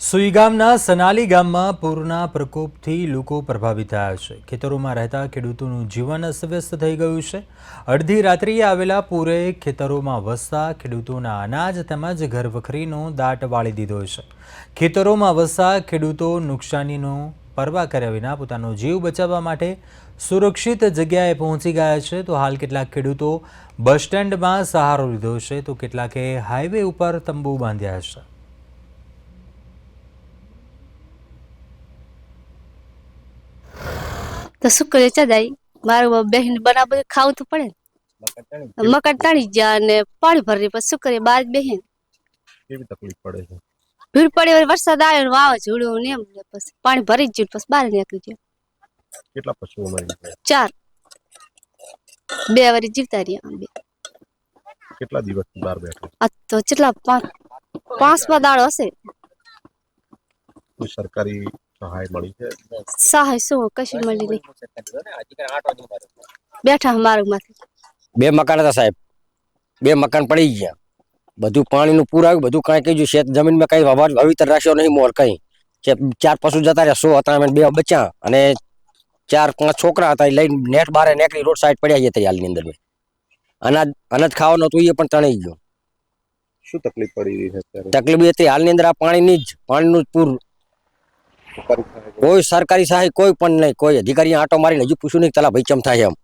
સુઈ ગામના સનાલી ગામમાં પૂરના પ્રકોપથી લોકો પ્રભાવિત થયા છે। ખેતરોમાં રહેતા ખેડૂતોનું જીવન અસ્તવ્યસ્ત થઈ ગયું છે। અડધી રાત્રિએ આવેલા પૂરે ખેતરોમાં વસતા ખેડૂતોના અનાજ તેમજ ઘરવખરીનો દાટ વાળી દીધો છે। ખેતરોમાં વસતા ખેડૂતો નુકસાનીનો પરવા કર્યા વિના પોતાનો જીવ બચાવવા માટે સુરક્ષિત જગ્યાએ પહોંચી ગયા છે। તો હાલ કેટલાક ખેડૂતો બસ સ્ટેન્ડમાં સહારો લીધો છે, તો કેટલાકે હાઈવે ઉપર તંબુ બાંધ્યા છે। तो शुक्र चढ़ाई मारो बहन बना बे खाऊ तो पड़े मकर तणी जाने पानी भर रही पर शुक्र बाद बहन કેવી તકલીફ પડે છે? ભીડ પડી और वरसाद आयो ने वावाझोડું ને એમ બસ પાણી ભરી જ બસ બહાર નીકળી ગયો। કેટલા પશુઓ મરી ગયા? 4 બે વરી જીવતા રહ્યા બે। કેટલા દિવસથી બહાર બેઠા? આ તો કેટલા 5 દાડો હશે। કોઈ સરકારી સહાય મળી છે? સહાય શું કશું મળી નહીં, બેઠા માર્ગ માંથી। બે મકાન હતા સાહેબ, બે મકાન પડી ગયા, બધું પાણીનું પૂર આવ્યું, બધું કાંઈ કીધું શેત જમીનમાં કઈ વાવેતર રાખ્યો નહીં, મોર કઈ કે 4 પશુ જતા રહ્યા, 100 હતા, અમે 2 બચ્યા અને 4-5 છોકરા હતા, લઈને નેટ બારે નીકળી રોડ સાઈડ પડ્યા ગયા હાલની અંદર। અનાજ ખાવાનું હતું એ પણ તણાઈ ગયું। શું તકલીફ પડી રહી છે અત્યારે? તકલીફ એ હતી હાલની અંદર આ પાણીનું જ પૂર। કોઈ સરકારી સહાય કોઈ પણ નહીં, કોઈ અધિકારી આંટો મારીને હજુ પૂછ્યું નહીં તલા ભાઈ ચમ થાય એમ।